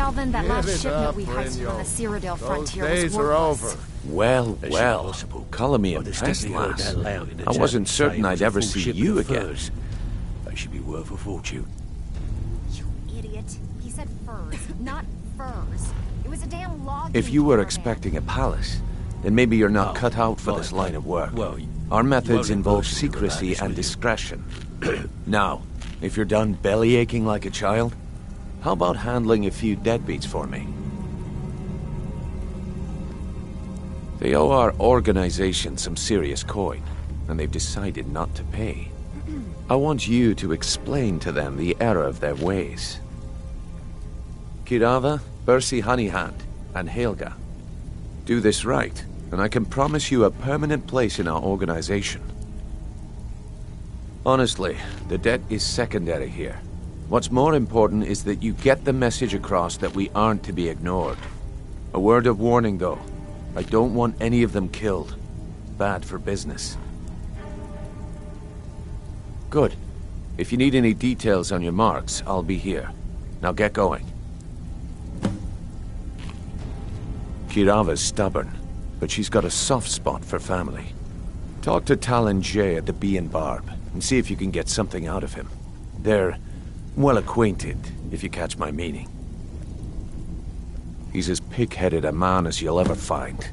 Delvin, that last Give it shipment up, we heisted on the Brynjolf. Cyrodiil Those frontier days was are worthless. over. Well, color me impressed, lass. I wasn't certain I'd ever see you again. That should be worth a fortune. You idiot. He said furs, not furs. It was a damn log. If you were expecting a palace, then maybe you're not cut out for this line of work. Well, our methods won't involve boast to you about secrecy this, will and you? discretion. Now, if you're done belly aching like a child, how about handling a few deadbeats for me? They owe our organization some serious coin, and they've decided not to pay. I want you to explain to them the error of their ways. Kirava, Bersi Honeyhand, and Helga. Do this right, and I can promise you a permanent place in our organization. Honestly, the debt is secondary here. What's more important is that you get the message across that we aren't to be ignored. A word of warning, though. I don't want any of them killed. Bad for business. Good. If you need any details on your marks, I'll be here. Now get going. Kirava's stubborn, but she's got a soft spot for family. Talk to Talon Jay at the Bee and Barb, and see if you can get something out of him. They're well acquainted, if you catch my meaning. He's as pig-headed a man as you'll ever find.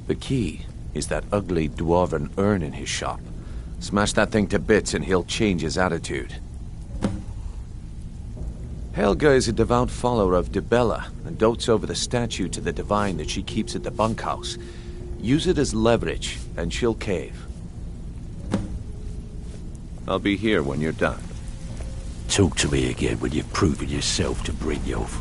The key is that ugly dwarven urn in his shop. Smash that thing to bits and he'll change his attitude. Helga is a devout follower of Dibella and dotes over the statue to the divine that she keeps at the bunkhouse. Use it as leverage and she'll cave. I'll be here when you're done. Talk to me again when you've proven yourself to Brynjolf.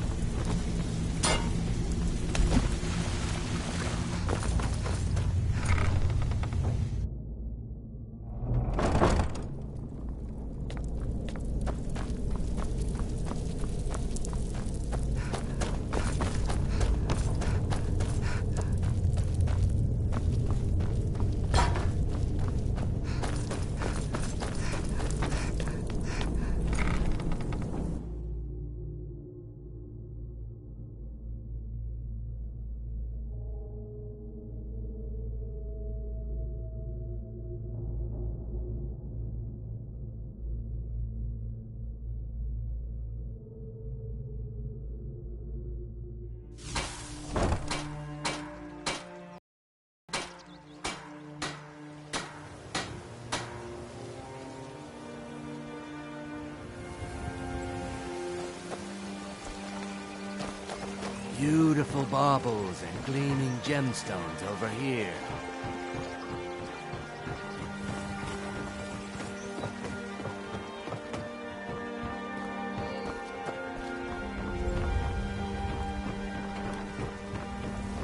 Beautiful baubles and gleaming gemstones over here.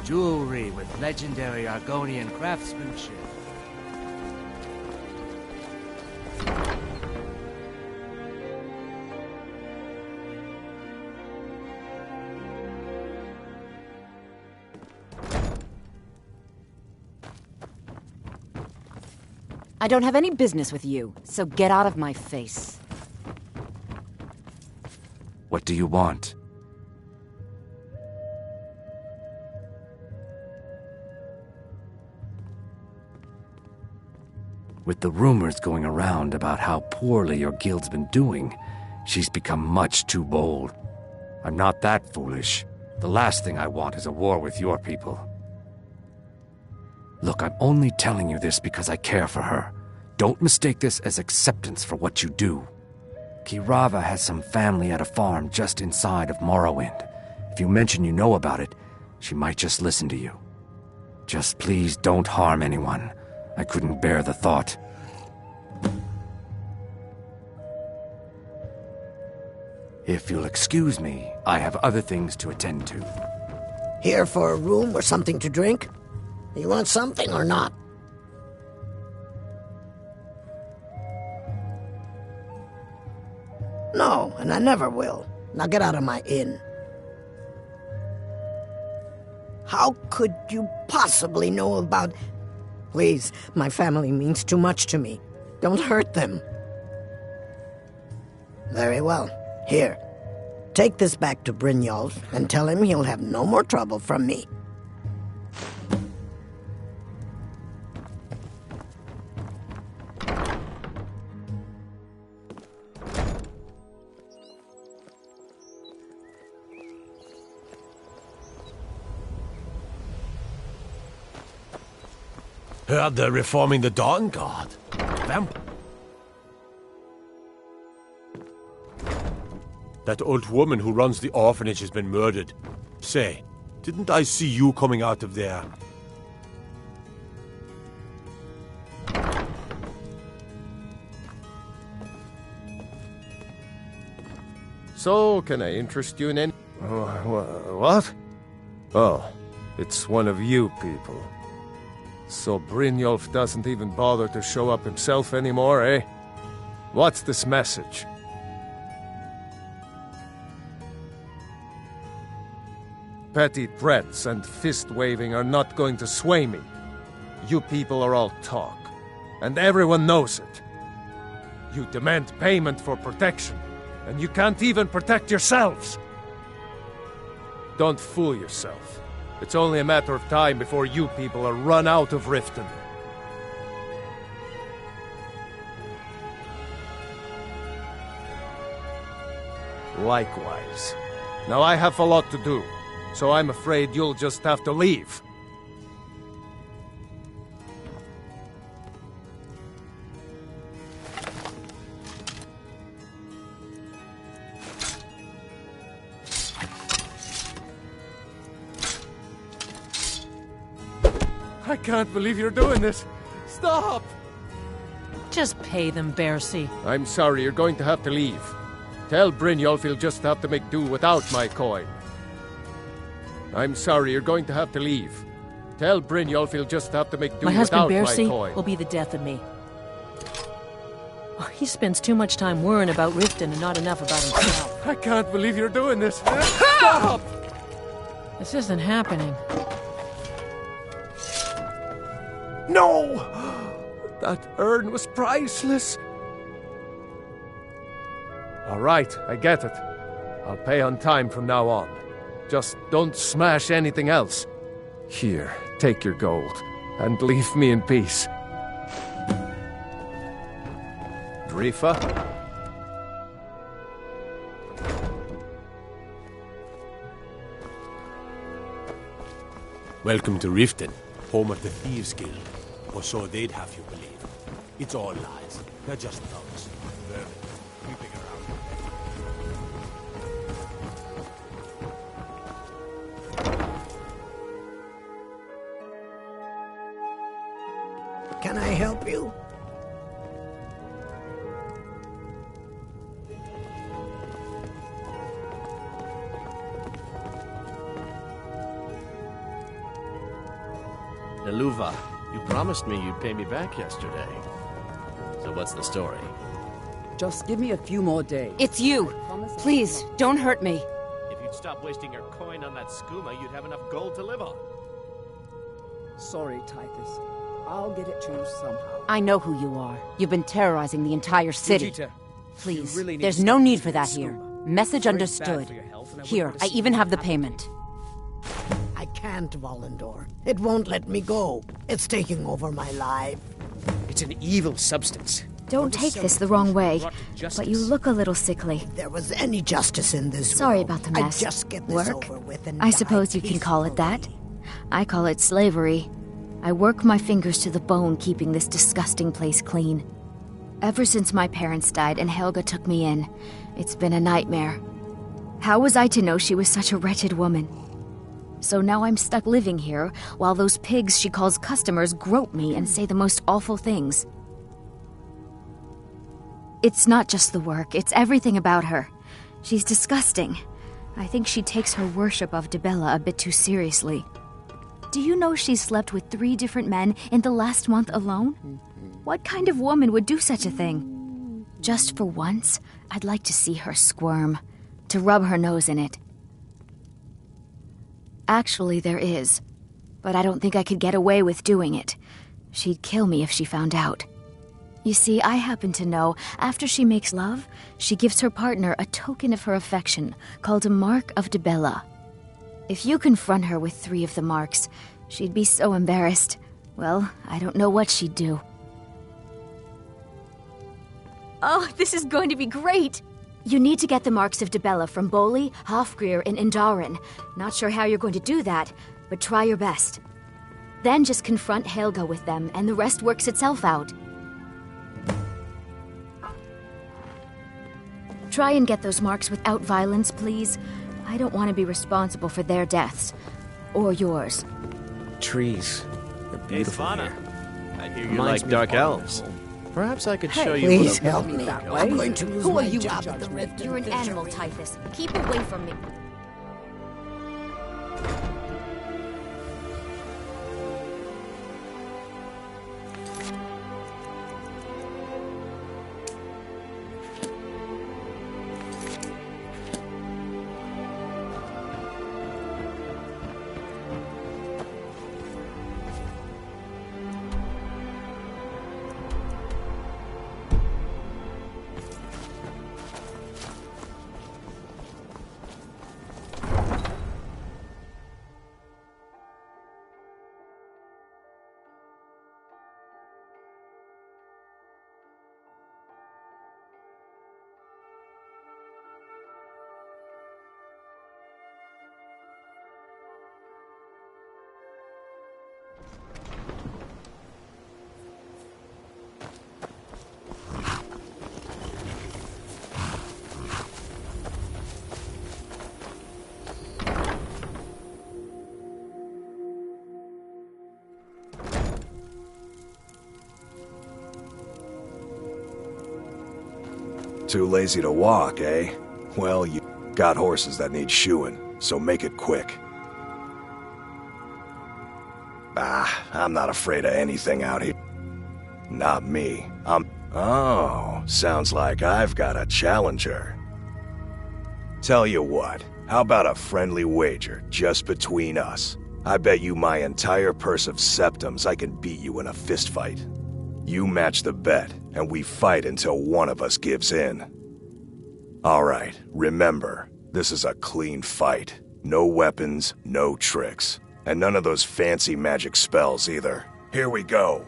Jewelry with legendary Argonian craftsmanship. I don't have any business with you, so get out of my face. What do you want? With the rumors going around about how poorly your guild's been doing, she's become much too bold. I'm not that foolish. The last thing I want is a war with your people. Look, I'm only telling you this because I care for her. Don't mistake this as acceptance for what you do. Kirava has some family at a farm just inside of Morrowind. If you mention you know about it, she might just listen to you. Just please don't harm anyone. I couldn't bear the thought. If you'll excuse me, I have other things to attend to. Here for a room or something to drink? You want something or not? No, and I never will. Now get out of my inn. How could you possibly know about... Please, my family means too much to me. Don't hurt them. Very well. Here. Take this back to Brynjolf and tell him he'll have no more trouble from me. Heard they're reforming the Dawn Guard. That old woman who runs the orphanage has been murdered. Say, didn't I see you coming out of there? So, can I interest you in any... What? Oh, it's one of you people. So Brynjolf doesn't even bother to show up himself anymore, eh? What's this message? Petty threats and fist-waving are not going to sway me. You people are all talk, and everyone knows it. You demand payment for protection, and you can't even protect yourselves. Don't fool yourself. It's only a matter of time before you people are run out of Riften. Likewise. Now I have a lot to do, so I'm afraid you'll just have to leave. I can't believe you're doing this. Stop! Just pay them, Bercy. I'm sorry, you're going to have to leave. Tell Brynjolf he'll just have to make do without my coin. I'm sorry, you're going to have to leave. Tell Brynjolf he'll just have to make do My without husband my Bercy coin. will be the death of me. Oh, he spends too much time worrying about Riften and not enough about himself. I can't believe you're doing this. Stop! This isn't happening. No! That urn was priceless. All right, I get it. I'll pay on time from now on. Just don't smash anything else. Here, take your gold, and leave me in peace. Drifa? Welcome to Riften, home of the Thieves Guild. Or so they'd have you believe. It's all lies. They're just thugs. Vermin, creeping around. Can I help you? Naluva, you promised me you'd pay me back yesterday. So what's the story? Just give me a few more days. It's you. Please, don't hurt me. If you'd stop wasting your coin on that skooma, you'd have enough gold to live on. Sorry, Titus. I'll get it to you somehow. I know who you are. You've been terrorizing the entire city. Vegeta, Please, you really need there's to no stop need for using that this here. skooma. Message Very bad understood. for your health, and I Here, wouldn't I wanna even see have the that payment. I can't, Volendor. It won't let me go. It's taking over my life. It's an evil substance. Don't take this the wrong way, but you look a little sickly. If there was any justice in this Sorry world, about the I'd mess. just get this Work? over with and I suppose die you can call it that. peacefully. I call it slavery. I work my fingers to the bone keeping this disgusting place clean. Ever since my parents died and Helga took me in, it's been a nightmare. How was I to know she was such a wretched woman? So now I'm stuck living here while those pigs she calls customers grope me and say the most awful things. It's not just the work, it's everything about her. She's disgusting. I think she takes her worship of Dibella a bit too seriously. Do you know she's slept with 3 different men in the last month alone? What kind of woman would do such a thing? Just for once, I'd like to see her squirm, to rub her nose in it. Actually, there is, but I don't think I could get away with doing it. She'd kill me if she found out. You see, I happen to know after she makes love, she gives her partner a token of her affection called a Mark of Dibella. If you confront her with 3 of the marks, she'd be so embarrassed. Well, I don't know what she'd do. Oh, this is going to be great! You need to get the marks of Dibella from Boli, Hofgrir, and Indaren. Not sure how you're going to do that, but try your best. Then just confront Helga with them, and the rest works itself out. Try and get those marks without violence, please. I don't want to be responsible for their deaths. Or yours. Trees. They're beautiful here. I hear you like dark elves. Perhaps I could show you Please what a... help me. I'm going to lose my job at the Rift. You're an animal, Typhus. Keep away from me. Too lazy to walk, eh? Well, you got horses that need shoeing, so make it quick. I'm not afraid of anything out here. Not me. Oh, sounds like I've got a challenger. Tell you what, how about a friendly wager, just between us? I bet you my entire purse of septums I can beat you in a fistfight. You match the bet, and we fight until one of us gives in. Alright, remember, this is a clean fight. No weapons, no tricks. And none of those fancy magic spells either. Here we go.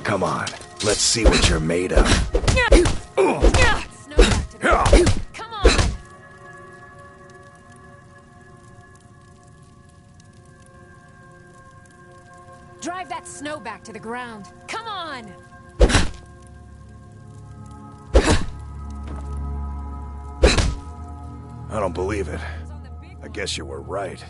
Come on, let's see what you're made of. Come on! Drive that snow back to the ground. Come on! I don't believe it. I guess you were right.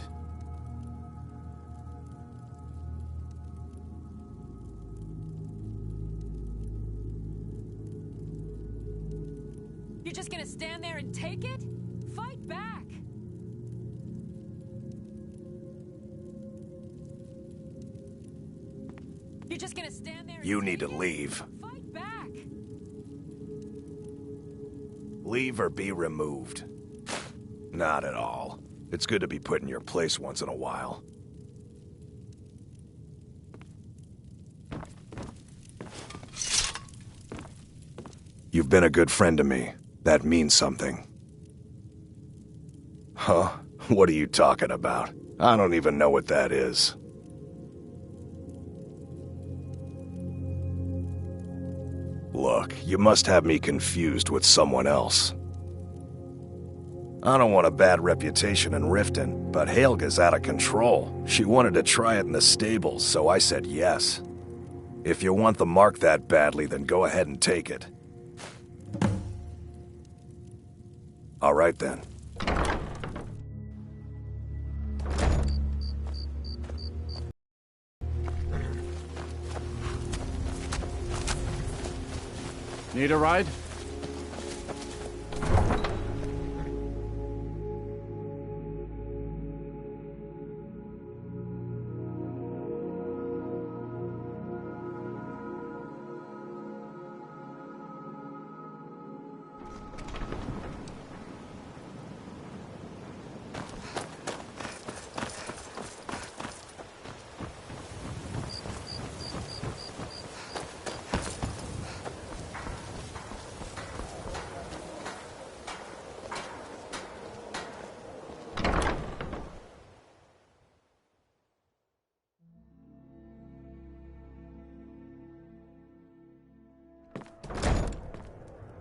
You're just gonna stand there and take it? Fight back! You're just gonna stand there and You need to leave. fight back! Leave or be removed. Not at all. It's good to be put in your place once in a while. You've been a good friend to me. That means something. Huh? What are you talking about? I don't even know what that is. Look, you must have me confused with someone else. I don't want a bad reputation in Riften, but Helga's out of control. She wanted to try it in the stables, so I said yes. If you want the mark that badly, then go ahead and take it. All right then. Need a ride?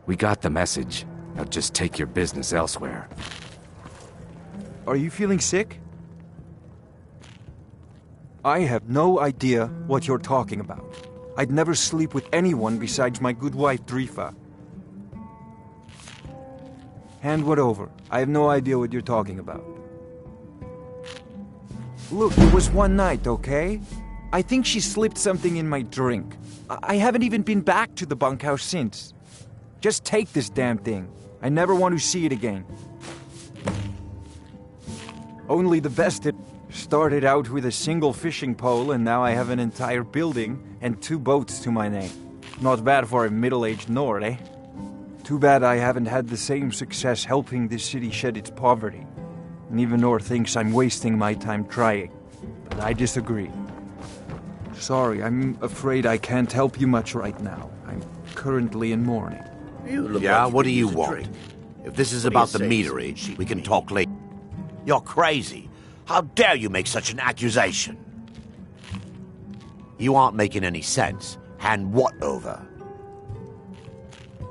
We got the message. Now just take your business elsewhere. Are you feeling sick? I have no idea what you're talking about. I'd never sleep with anyone besides my good wife, Drifa. Hand what over. I have no idea what you're talking about. Look, it was one night, okay? I think she slipped something in my drink. I haven't even been back to the bunkhouse since. Just take this damn thing. I never want to see it again. Only the best it started out with a single fishing pole, and now I have an entire building and 2 boats to my name. Not bad for a middle-aged Nord, eh? Too bad I haven't had the same success helping this city shed its poverty. And even Nord thinks I'm wasting my time trying. But I disagree. Sorry, I'm afraid I can't help you much right now. I'm currently in mourning. Yeah, what do you want? If this is about the meadery, we can talk later. You're crazy. How dare you make such an accusation? You aren't making any sense. Hand what over?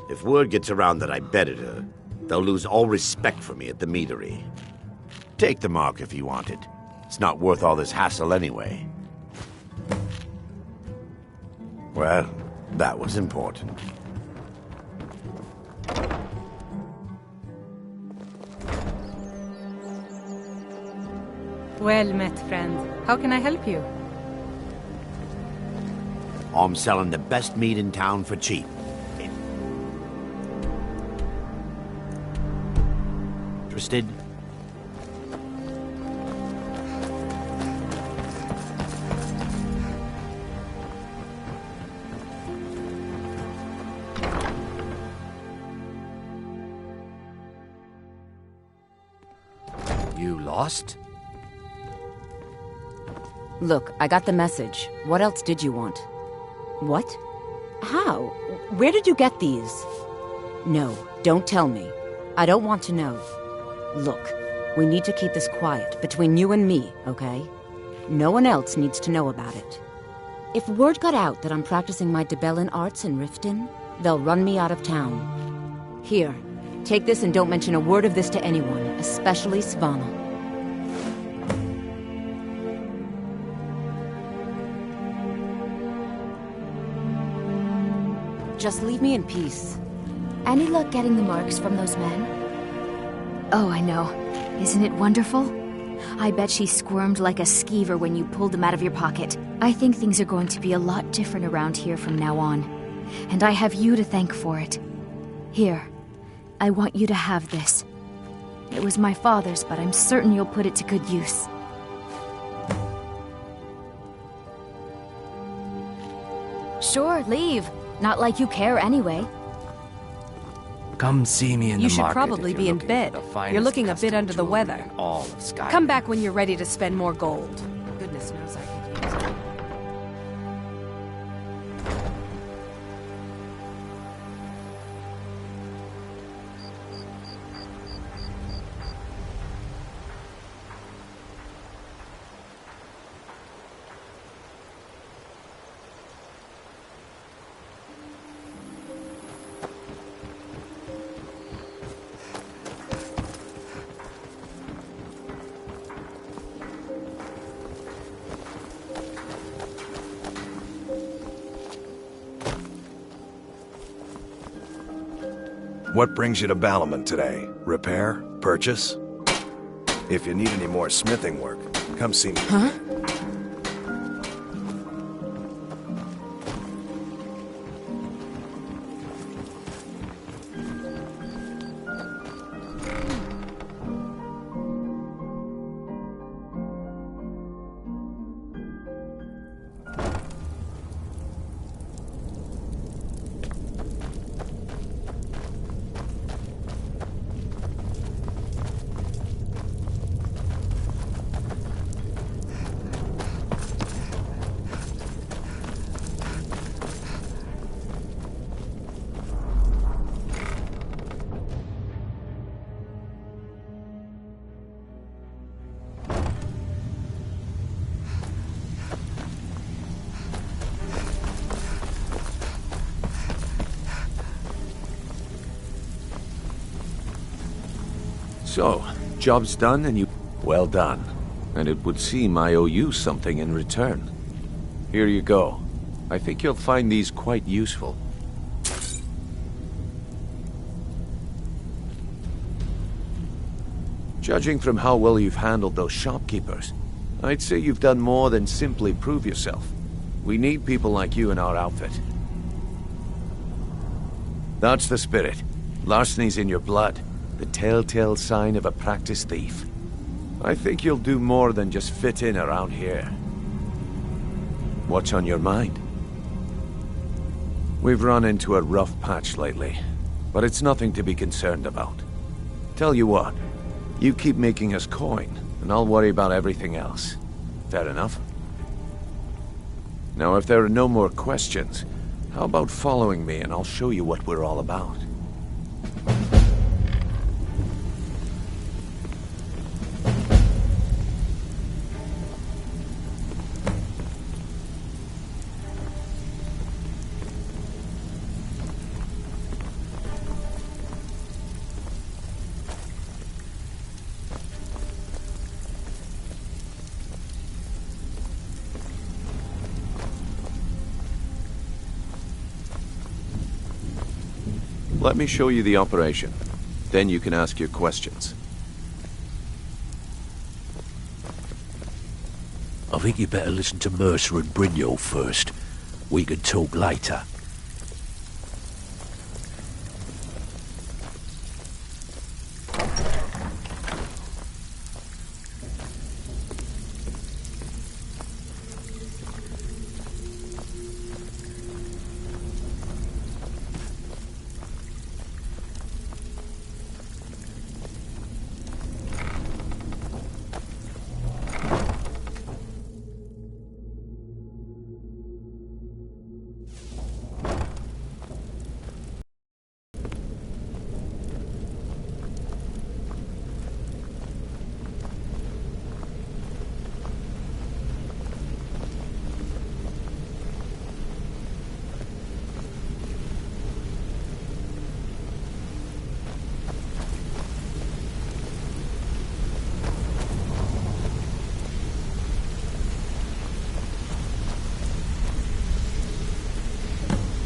If word gets around that I betted her, they'll lose all respect for me at the meadery. Take the mark if you want it. It's not worth all this hassle anyway. Well, that was important. Well met, friend. How can I help you? I'm selling the best meat in town for cheap. Interested? You lost? Look, I got the message. What else did you want? What? How? Where did you get these? No, don't tell me. I don't want to know. Look, we need to keep this quiet, between you and me, okay? No one else needs to know about it. If word got out that I'm practicing my Dibellan arts in Riften, they'll run me out of town. Here, take this and don't mention a word of this to anyone, especially Svanna. Just leave me in peace. Any luck getting the marks from those men? Oh, I know. Isn't it wonderful? I bet she squirmed like a skeever when you pulled them out of your pocket. I think things are going to be a lot different around here from now on. And I have you to thank for it. Here, I want you to have this. It was my father's, but I'm certain you'll put it to good use. Sure, leave. Not like you care anyway. Come see me in the market. You should probably be in bed. You're looking a bit under the weather. All of Skyrim. Come back when you're ready to spend more gold. Goodness knows I could use it. What brings you to Balliman today? Repair? Purchase? If you need any more smithing work, come see me. Huh? So, job's done and you... Well done. And it would seem I owe you something in return. Here you go. I think you'll find these quite useful. Judging from how well you've handled those shopkeepers, I'd say you've done more than simply prove yourself. We need people like you in our outfit. That's the spirit. Larceny's in your blood. The telltale sign of a practiced thief. I think you'll do more than just fit in around here. What's on your mind? We've run into a rough patch lately, but it's nothing to be concerned about. Tell you what, you keep making us coin, and I'll worry about everything else. Fair enough? Now, if there are no more questions, how about following me and I'll show you what we're all about? Let me show you the operation. Then you can ask your questions. I think you better listen to Mercer and Brynjolf first. We can talk later.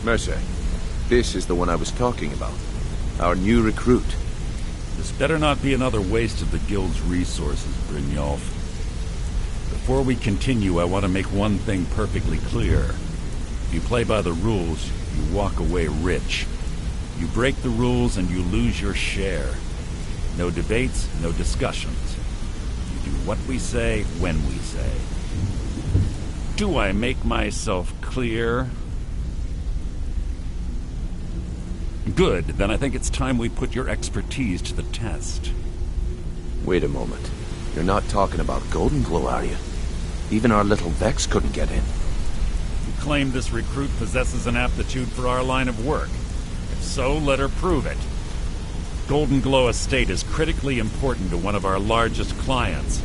Mercer, this is the one I was talking about. Our new recruit. This better not be another waste of the Guild's resources, Brynjolf. Before we continue, I want to make one thing perfectly clear. If you play by the rules, you walk away rich. You break the rules and you lose your share. No debates, no discussions. You do what we say, when we say. Do I make myself clear? Good, then I think it's time we put your expertise to the test. Wait a moment. You're not talking about Golden Glow, are you? Even our little Vex couldn't get in. You claim this recruit possesses an aptitude for our line of work. If so, let her prove it. Golden Glow Estate is critically important to one of our largest clients.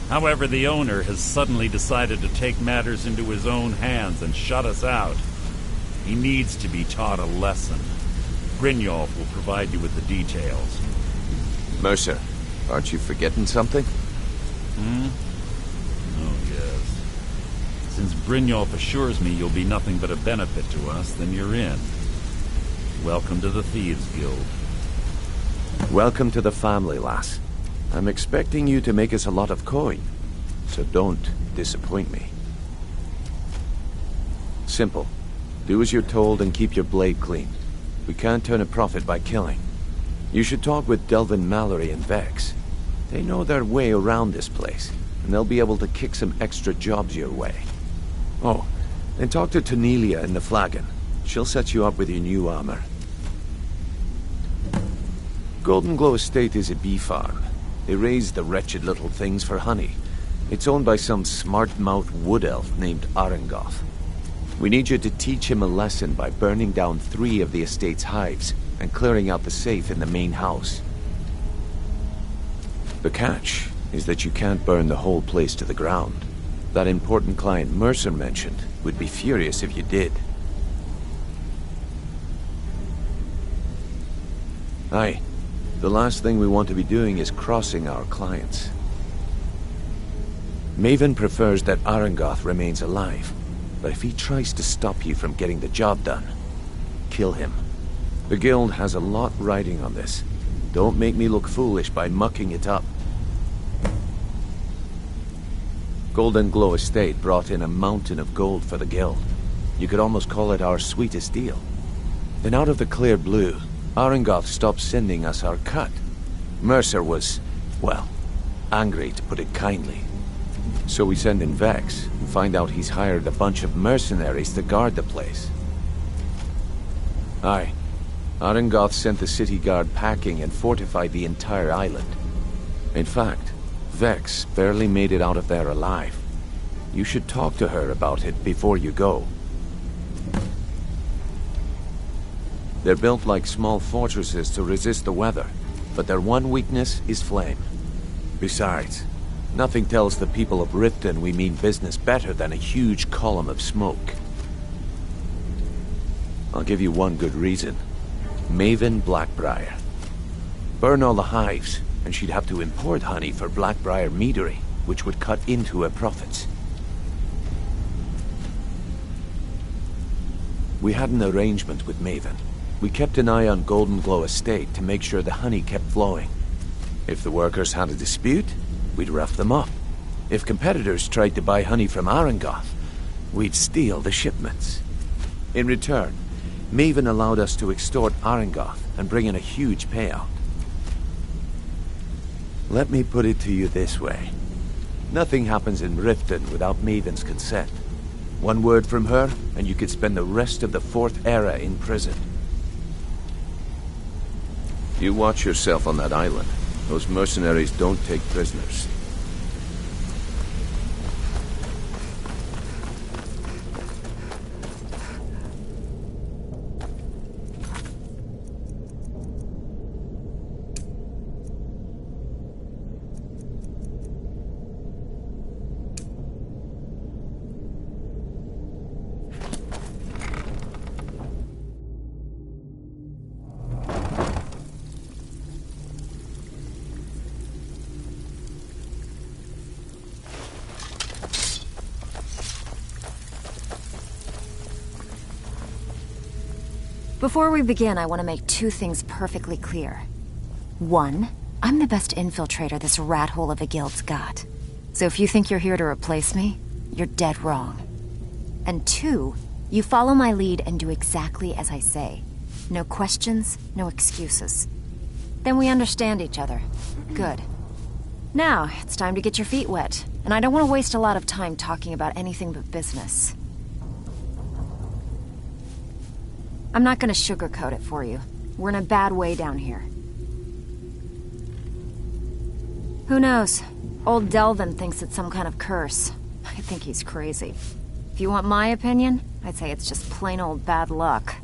However, the owner has suddenly decided to take matters into his own hands and shut us out. He needs to be taught a lesson. Brynjolf will provide you with the details. Mercer, aren't you forgetting something? Oh, yes. Since Brynjolf assures me you'll be nothing but a benefit to us, then you're in. Welcome to the Thieves Guild. Welcome to the family, lass. I'm expecting you to make us a lot of coin, so don't disappoint me. Simple. Do as you're told and keep your blade clean. We can't turn a profit by killing. You should talk with Delvin Mallory and Vex. They know their way around this place, and they'll be able to kick some extra jobs your way. Oh, and talk to Tanelia in the Flagon. She'll set you up with your new armor. Golden Glow Estate is a bee farm. They raise the wretched little things for honey. It's owned by some smart-mouthed wood elf named Arengoth. We need you to teach him a lesson by burning down 3 of the estate's hives and clearing out the safe in the main house. The catch is that you can't burn the whole place to the ground. That important client Mercer mentioned would be furious if you did. Aye, The last thing we want to be doing is crossing our clients. Maven prefers that Arangoth remains alive, but if he tries to stop you from getting the job done, kill him. The Guild has a lot riding on this. Don't make me look foolish by mucking it up. Golden Glow Estate brought in a mountain of gold for the Guild. You could almost call it our sweetest deal. Then out of the clear blue, Arangoth stopped sending us our cut. Mercer was, well, angry to put it kindly. So we send in Vex and find out he's hired a bunch of mercenaries to guard the place. Aye, Arangoth sent the city guard packing and fortified the entire island. In fact, Vex barely made it out of there alive. You should talk to her about it before you go. They're built like small fortresses to resist the weather, but their one weakness is flame. Besides, nothing tells the people of Riften we mean business better than a huge column of smoke. I'll give you one good reason. Maven Blackbriar. Burn all the hives, and she'd have to import honey for Blackbriar meadery, which would cut into her profits. We had an arrangement with Maven. We kept an eye on Golden Glow Estate to make sure the honey kept flowing. If the workers had a dispute, we'd rough them up. If competitors tried to buy honey from Arangoth, we'd steal the shipments. In return, Maven allowed us to extort Arangoth and bring in a huge payout. Let me put it to you this way. Nothing happens in Riften without Maven's consent. One word from her, and you could spend the rest of the Fourth Era in prison. You watch yourself on that island. Those mercenaries don't take prisoners. Before we begin, I want to make two things perfectly clear. One, I'm the best infiltrator this rat hole of a guild's got. So if you think you're here to replace me, you're dead wrong. And two, you follow my lead and do exactly as I say. No questions, no excuses. Then we understand each other. Good. Now, it's time to get your feet wet. And I don't want to waste a lot of time talking about anything but business. I'm not gonna sugarcoat it for you. We're in a bad way down here. Who knows? Old Delvin thinks it's some kind of curse. I think he's crazy. If you want my opinion, I'd say it's just plain old bad luck.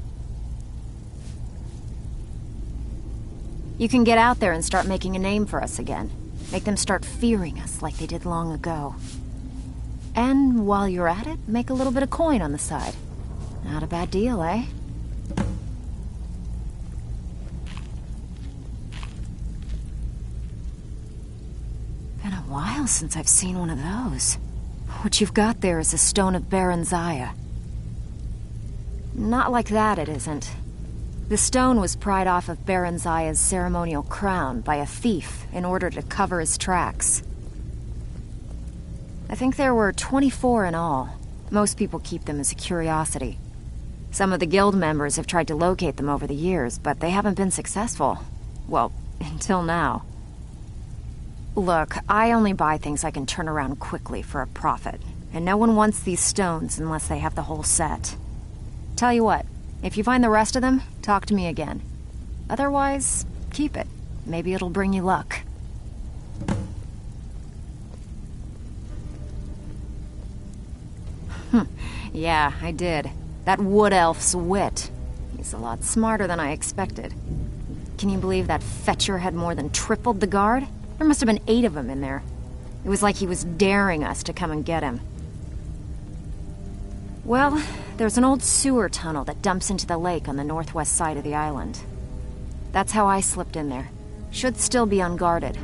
You can get out there and start making a name for us again. Make them start fearing us like they did long ago. And while you're at it, make a little bit of coin on the side. Not a bad deal, eh? Been a while since I've seen one of those. What you've got there is a stone of Baron Zaya. Not like that, it isn't. The stone was pried off of Baron Zaya's ceremonial crown by a thief in order to cover his tracks. I think there were 24 in all. Most people keep them as a curiosity. Some of the guild members have tried to locate them over the years, but they haven't been successful. Well, until now. Look, I only buy things I can turn around quickly for a profit, and no one wants these stones unless they have the whole set. Tell you what, if you find the rest of them, talk to me again. Otherwise, keep it. Maybe it'll bring you luck. Yeah, I did. That wood elf's wit. He's a lot smarter than I expected. Can you believe that fetcher had more than tripled the guard? There must have been 8 of them in there. It was like he was daring us to come and get him. Well, there's an old sewer tunnel that dumps into the lake on the northwest side of the island. That's how I slipped in there. Should still be unguarded.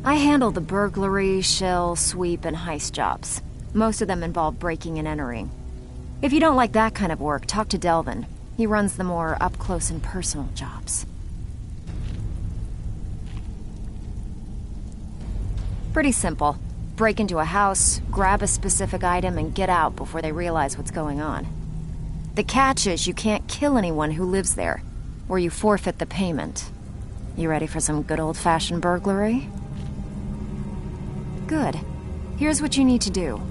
I handle the burglary, shill, sweep, and heist jobs. Most of them involve breaking and entering. If you don't like that kind of work, talk to Delvin. He runs the more up-close and personal jobs. Pretty simple. Break into a house, grab a specific item, and get out before they realize what's going on. The catch is you can't kill anyone who lives there, or you forfeit the payment. You ready for some good old-fashioned burglary? Good. Here's what you need to do.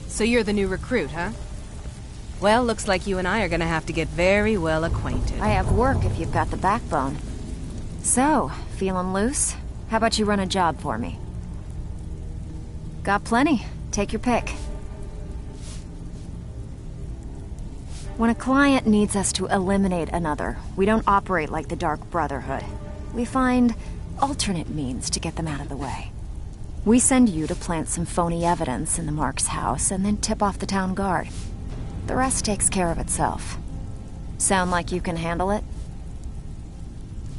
So you're the new recruit, huh? Well, looks like you and I are gonna have to get very well acquainted. I have work if you've got the backbone. So, feeling loose? How about you run a job for me? Got plenty. Take your pick. When a client needs us to eliminate another, we don't operate like the Dark Brotherhood. We find alternate means to get them out of the way. We send you to plant some phony evidence in the Mark's house and then tip off the town guard. The rest takes care of itself. Sound like you can handle it?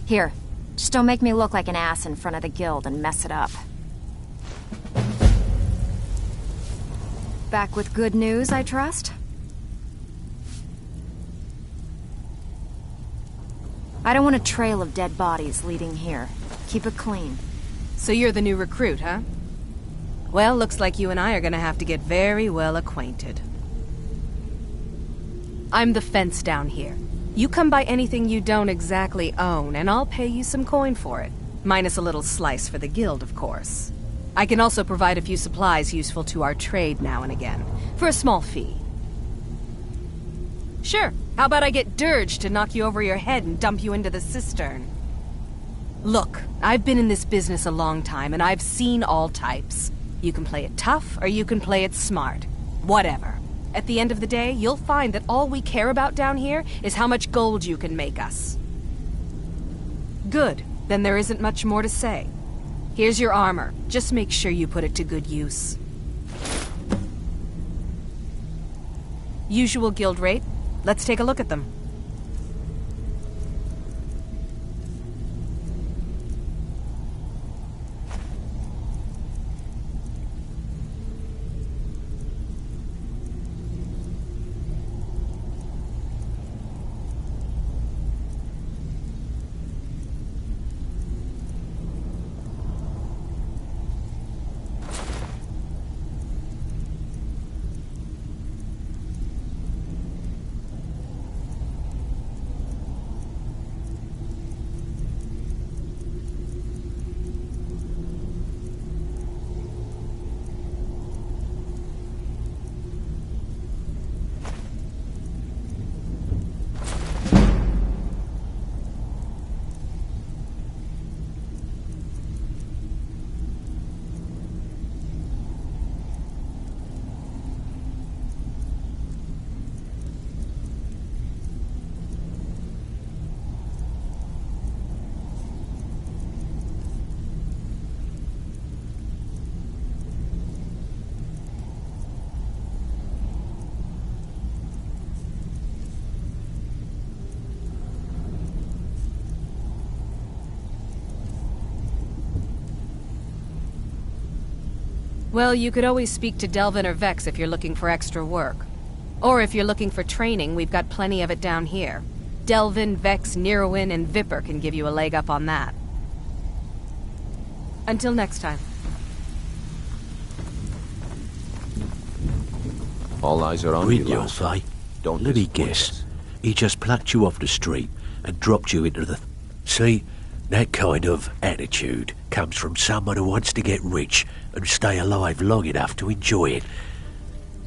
Here, just don't make me look like an ass in front of the guild and mess it up. Back with good news, I trust? I don't want a trail of dead bodies leading here. Keep it clean. So you're the new recruit, huh? Well, looks like you and I are gonna have to get very well acquainted. I'm the fence down here. You come by anything you don't exactly own, and I'll pay you some coin for it. Minus a little slice for the guild, of course. I can also provide a few supplies useful to our trade now and again, for a small fee. Sure, how about I get Dirge to knock you over your head and dump you into the cistern? Look, I've been in this business a long time, and I've seen all types. You can play it tough, or you can play it smart. Whatever. At the end of the day, you'll find that all we care about down here is how much gold you can make us. Good. Then there isn't much more to say. Here's your armor. Just make sure you put it to good use. Usual guild rate. Let's take a look at them. Well, you could always speak to Delvin or Vex if you're looking for extra work. Or if you're looking for training, we've got plenty of it down here. Delvin, Vex, Neruin, and Viper can give you a leg up on that. Until next time. All eyes are on you, Brynjolf, eh? Let me guess. He just plucked you off the street and dropped you into the... See, that kind of attitude comes from someone who wants to get rich and stay alive long enough to enjoy it.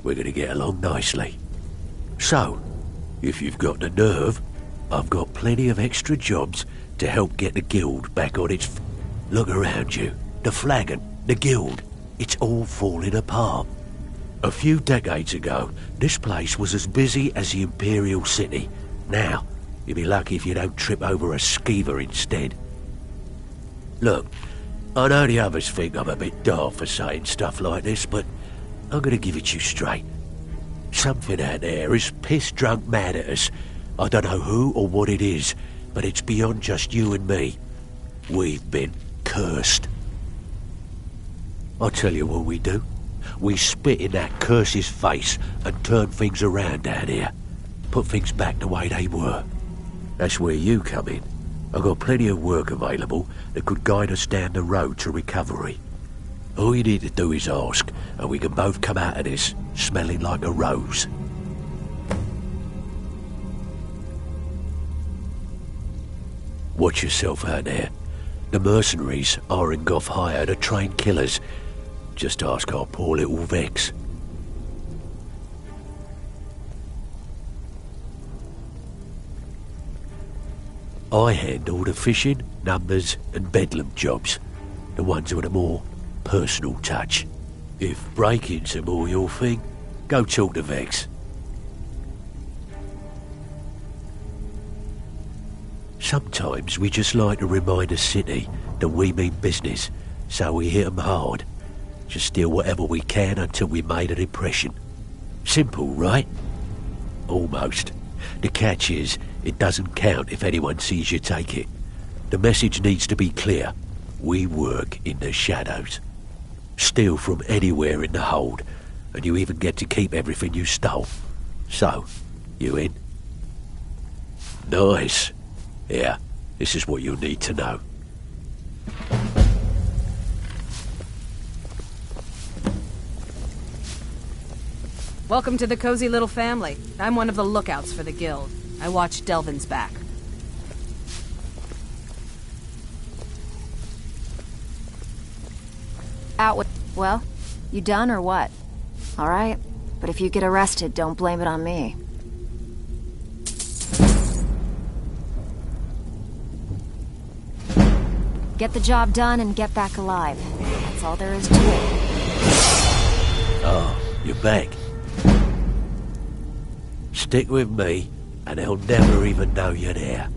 We're going to get along nicely. So, if you've got the nerve, I've got plenty of extra jobs to help get the guild back on its... Look around you. The flagon, the guild, it's all falling apart. A few decades ago, this place was as busy as the Imperial City. Now, you'll be lucky if you don't trip over a skeever instead. Look, I know the others think I'm a bit daft for saying stuff like this, but I'm gonna give it to you straight. Something out there is piss-drunk mad at us. I don't know who or what it is, but it's beyond just you and me. We've been cursed. I'll tell you what we do. We spit in that curse's face and turn things around down here. Put things back the way they were. That's where you come in. I've got plenty of work available that could guide us down the road to recovery. All you need to do is ask, and we can both come out of this smelling like a rose. Watch yourself out there. The mercenaries are in Goth hire to train killers. Just ask our poor little Vex. I handle the fishing, numbers and bedlam jobs. The ones with a more personal touch. If break-ins are more your thing, go talk to Vex. Sometimes we just like to remind the city that we mean business, so we hit 'em hard. Just steal whatever we can until we made an impression. Simple, right? Almost. The catch is, it doesn't count if anyone sees you take it. The message needs to be clear. We work in the shadows. Steal from anywhere in the hold, and you even get to keep everything you stole. So, you in? Nice. Yeah, this is what you'll need to know. Welcome to the cozy little family. I'm one of the lookouts for the guild. I watch Delvin's back. Out with... Well, you done or what? Alright, but if you get arrested, don't blame it on me. Get the job done and get back alive. That's all there is to it. Oh, you're back. Stick with me, and they'll never even know you're there.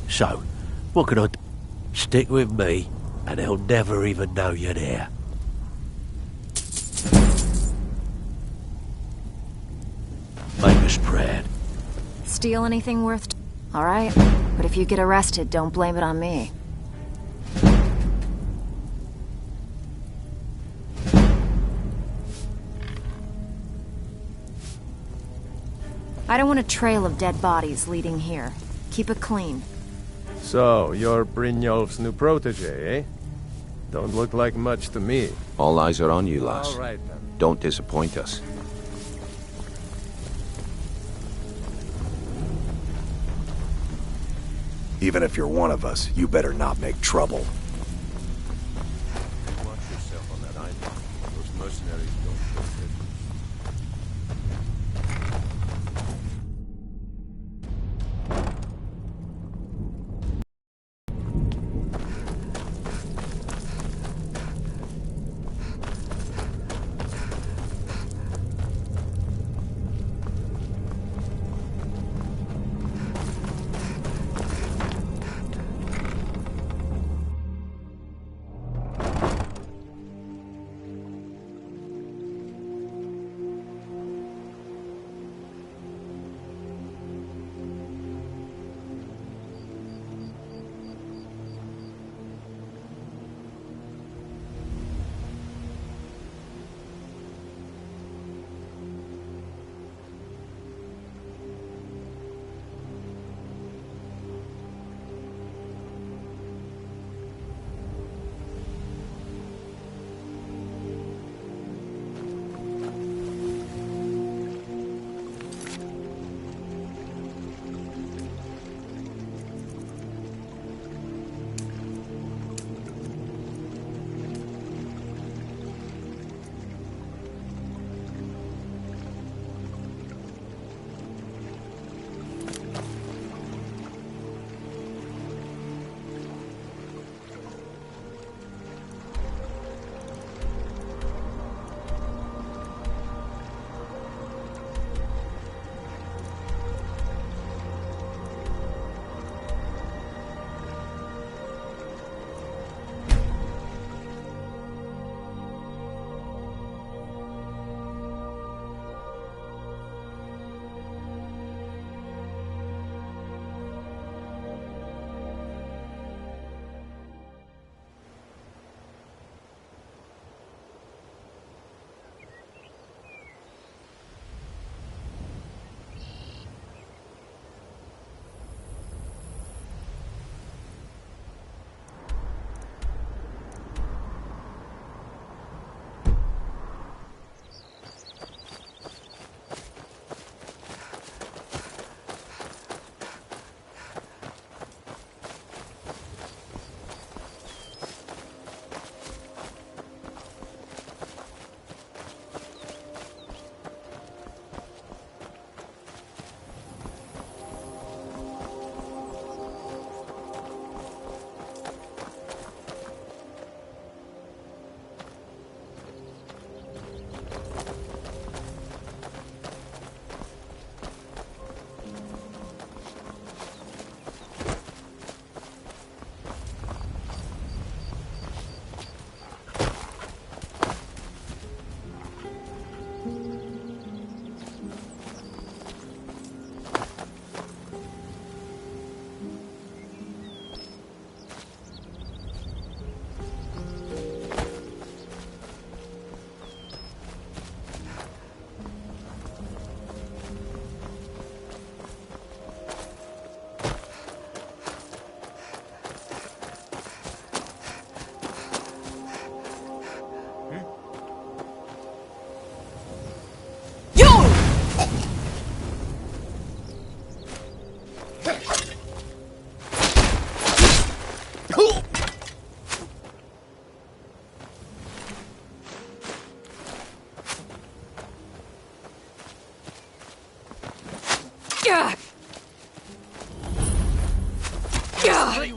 So, what can I do? Stick with me, and they'll never even know you're there. Make us proud. Steal anything worth... Alright, but if you get arrested, don't blame it on me. I don't want a trail of dead bodies leading here. Keep it clean. So, you're Brynjolf's new protege, eh? Don't look like much to me. All eyes are on you, lass. All right, then. Don't disappoint us. Even if you're one of us, you better not make trouble. Watch yourself on that island. Those mercenaries don't trust it.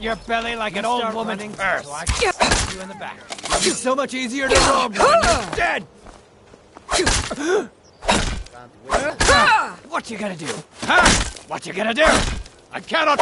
your belly like an old woman's purse. So I can stab you in the back. It'll be so much easier to rob when you're dead. What you gonna do? Huh? What you gonna do? I cannot.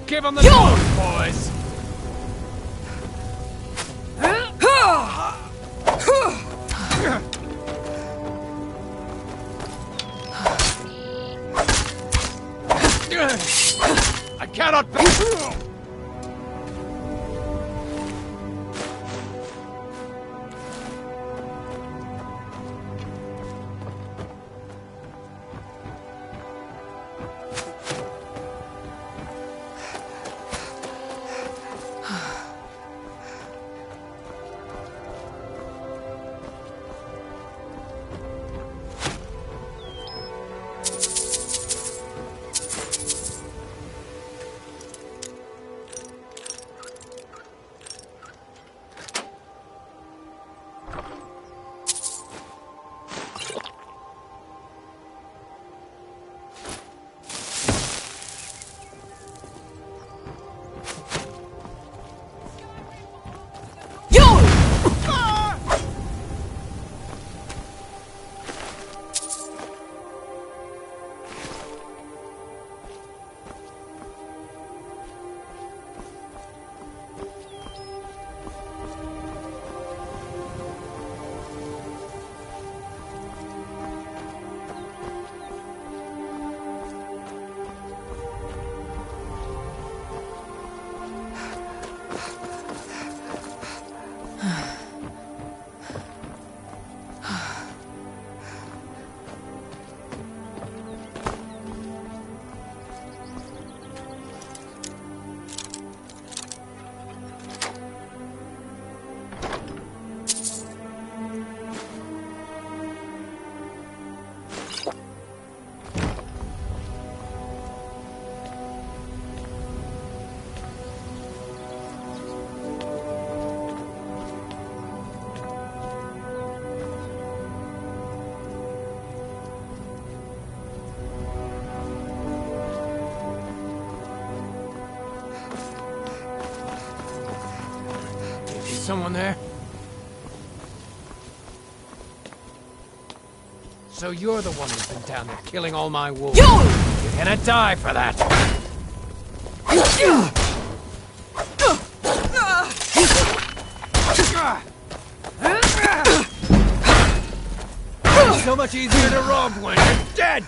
Give him the nose, boys! I cannot... Someone there? So you're the one who's been down there killing all my wolves. You're gonna die for that! It's so much easier to rob when you're dead!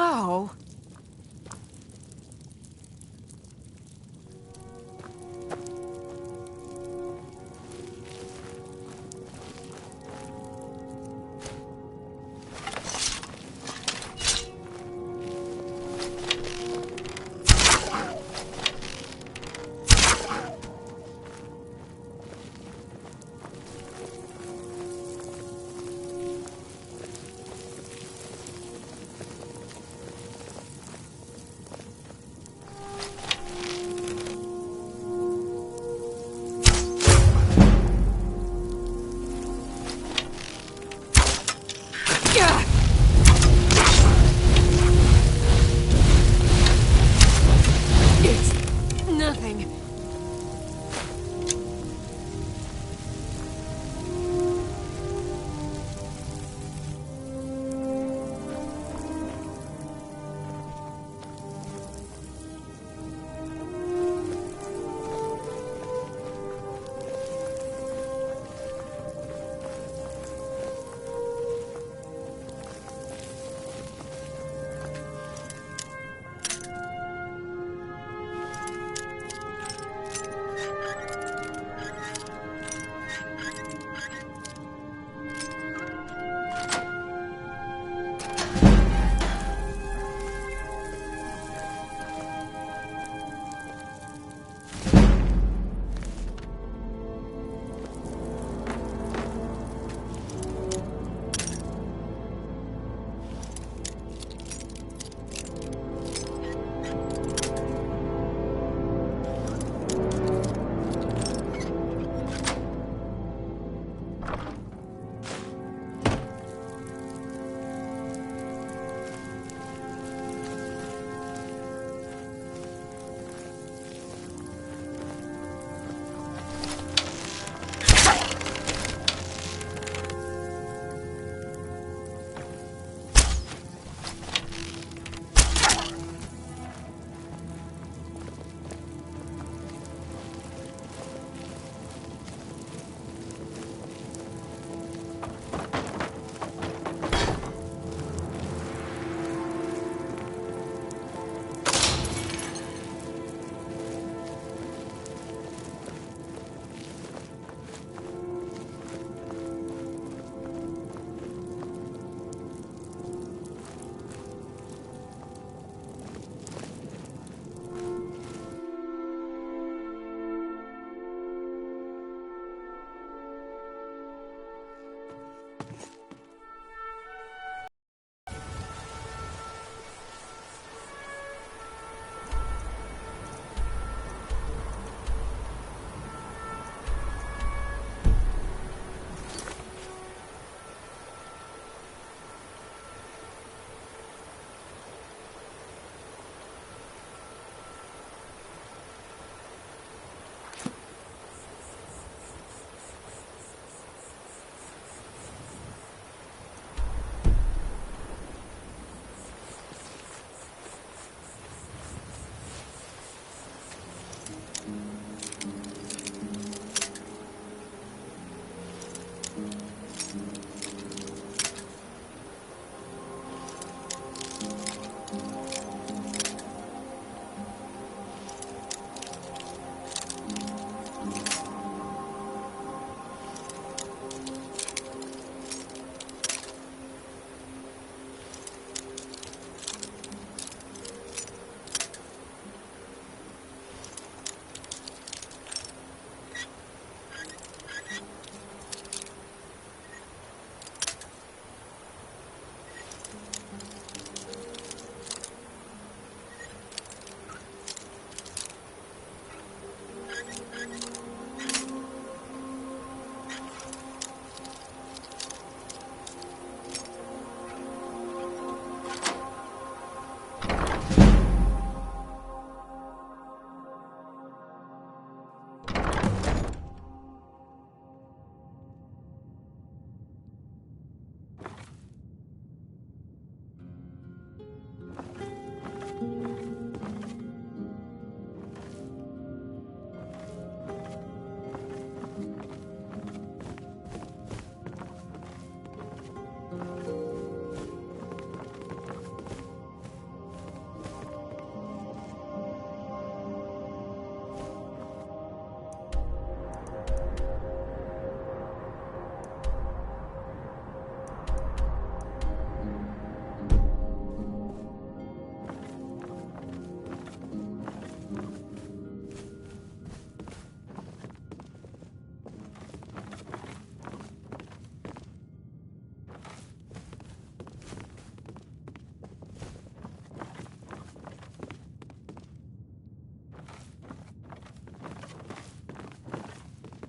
Oh.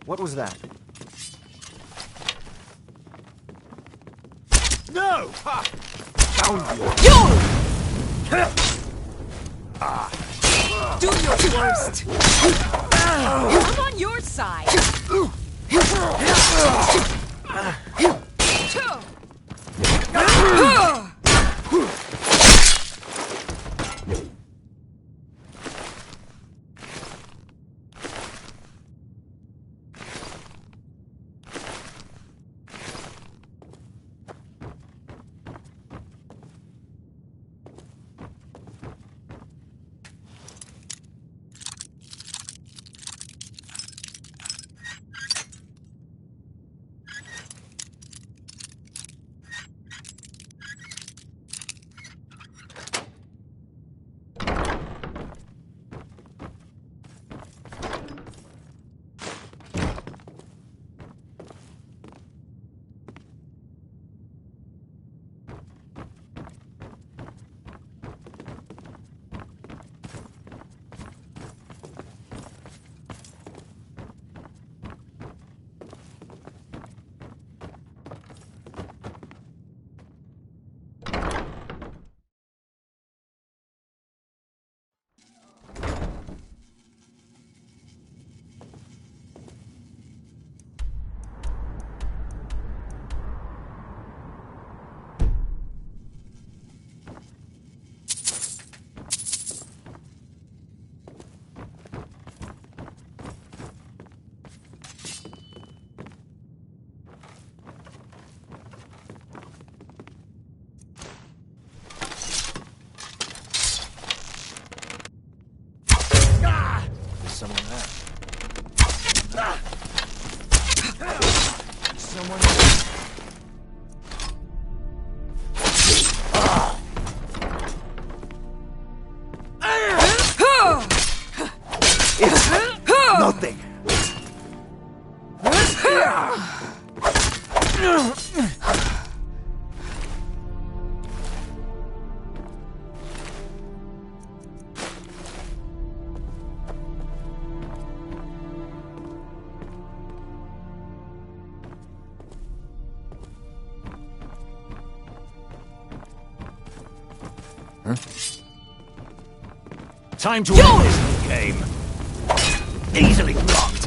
What was that? No! Ha! Found you! Do your worst! I'm on your side! Someone there. Someone It's nothing. Time to end this game. Easily blocked.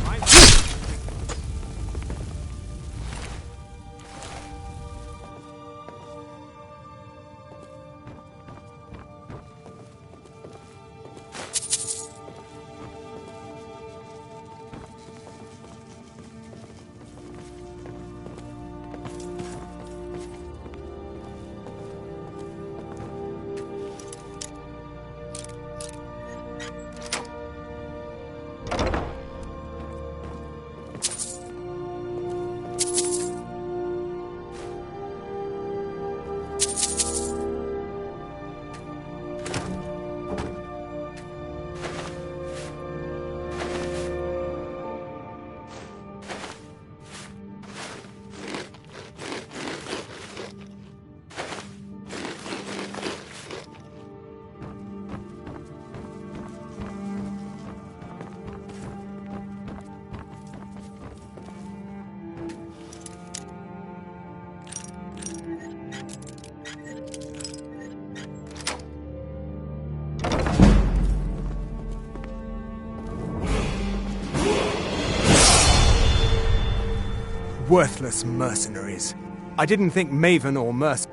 Worthless mercenaries. I didn't think Maven or Merc...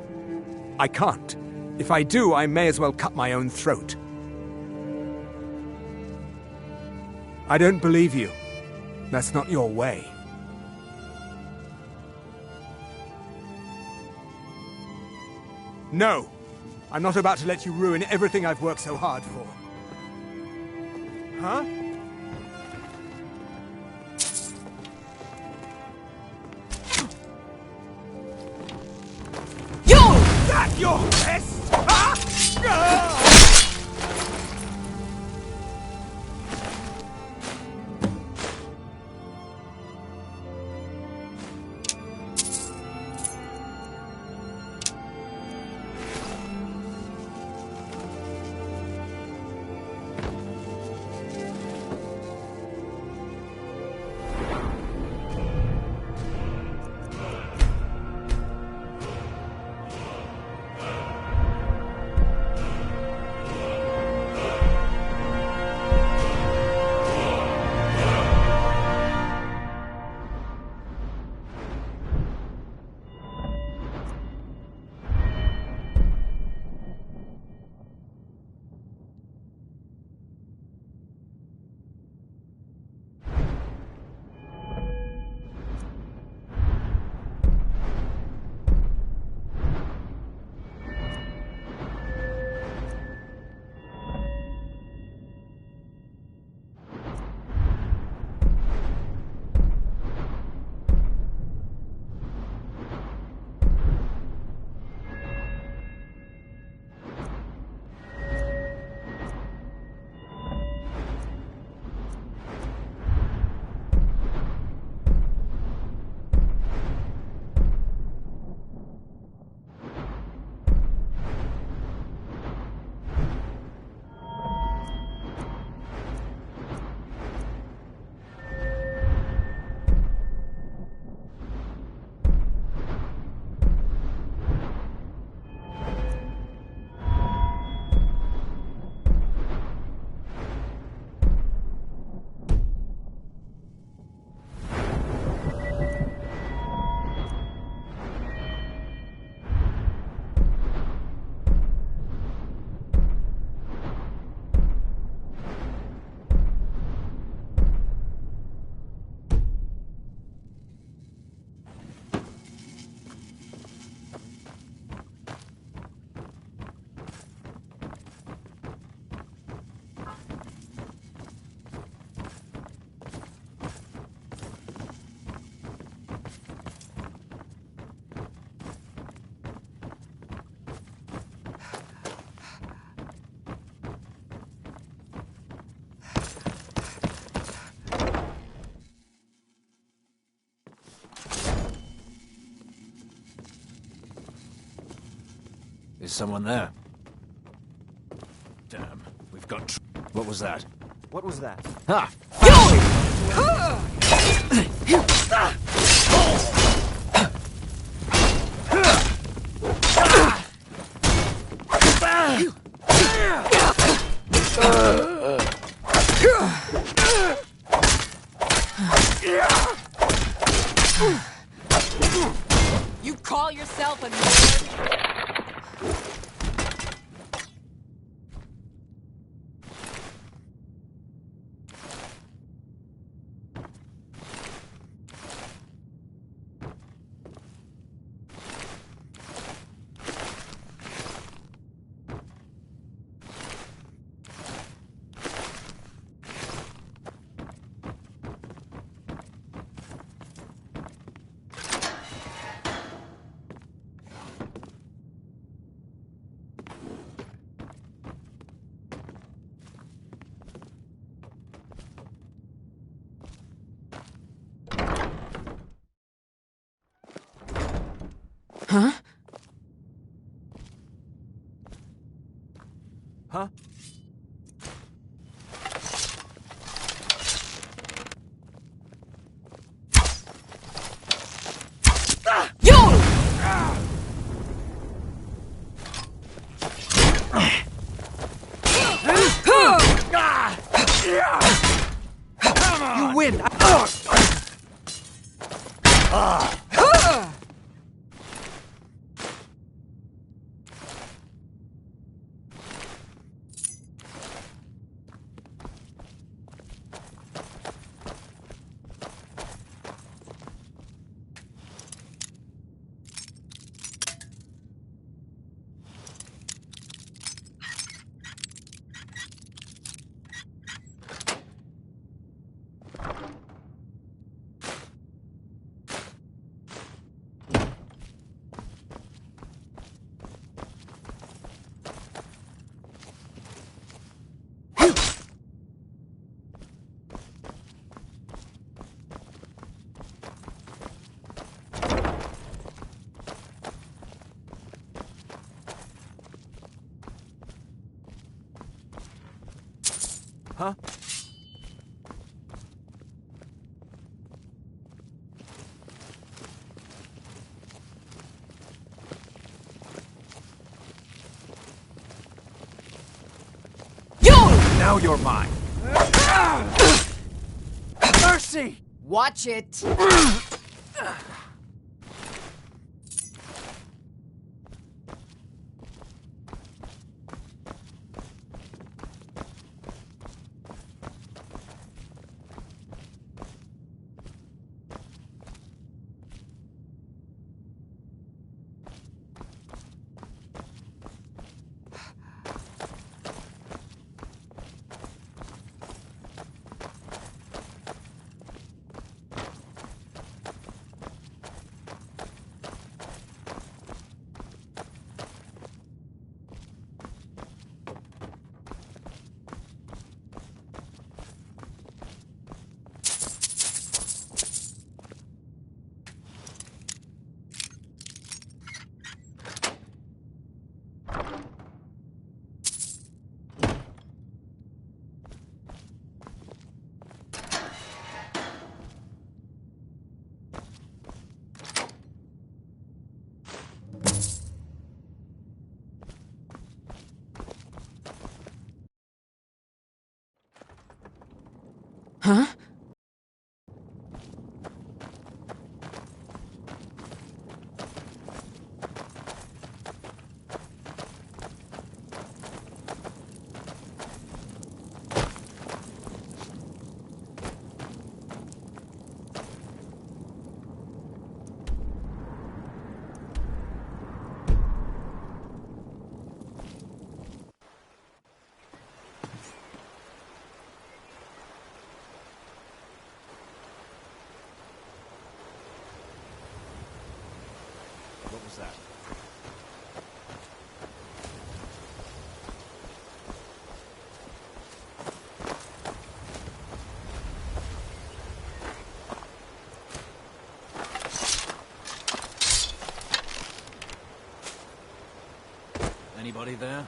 I can't. If I do, I may as well cut my own throat. I don't believe you. That's not your way. No! I'm not about to let you ruin everything I've worked so hard for. Huh? That your best? Is someone there? Damn, we've got what was that? What was that? Ha! You call yourself a nerd? Huh? Huh? You win! Huh? Now you're mine. Mercy! Watch it. Huh? What was that? Anybody there?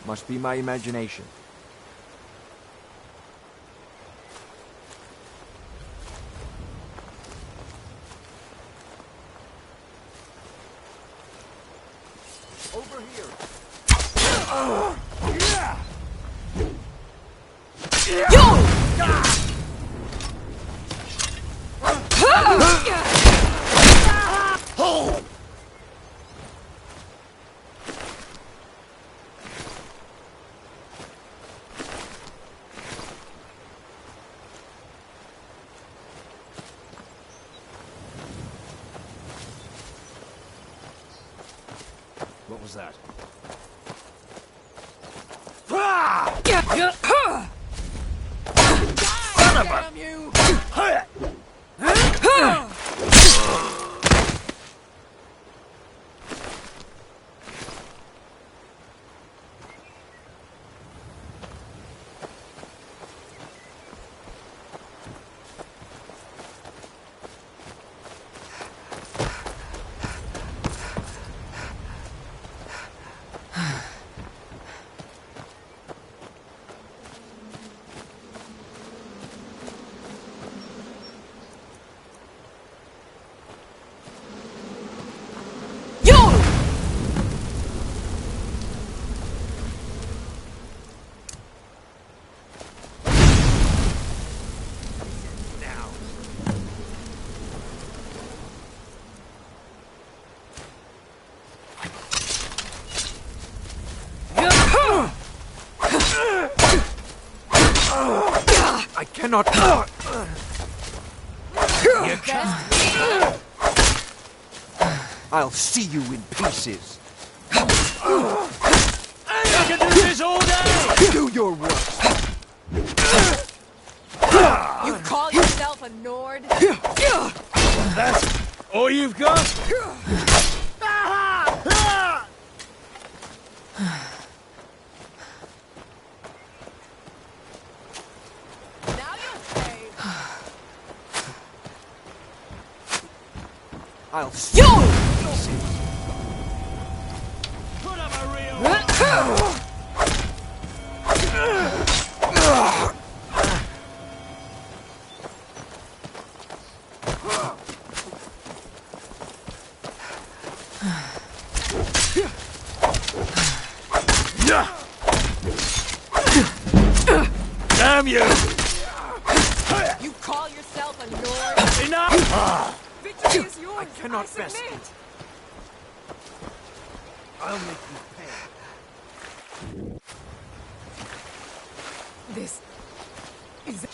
Must be my imagination. Over here. What was that? Son of a... Damn you! I cannot. You can't. I'll see you in pieces. I can do this all day! Do your worst. You call yourself a Nord? That's all you've got? I'll see you in pieces. Put up a real... Damn you! You call yourself a Nord? Enough! Victory is yours. I cannot I best submit. it. I'll make you pay. This is...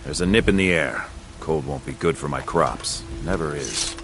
There's a nip in the air. Cold won't be good for my crops. Never is.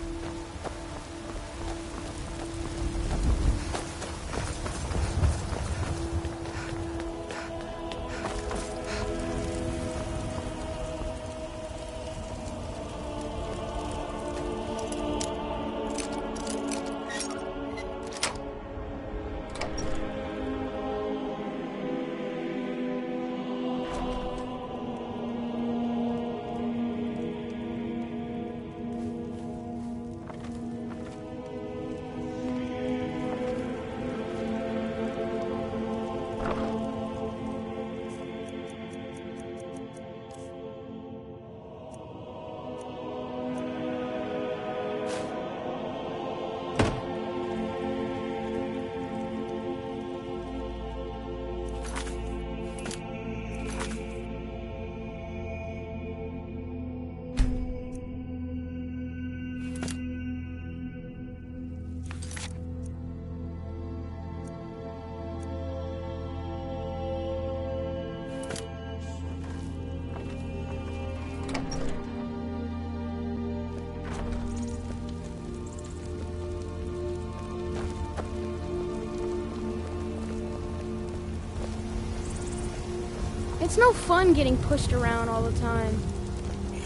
It's no fun getting pushed around all the time.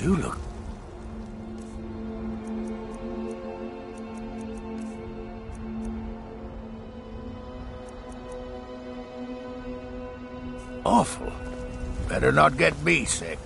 You look... awful. Better not get me sick.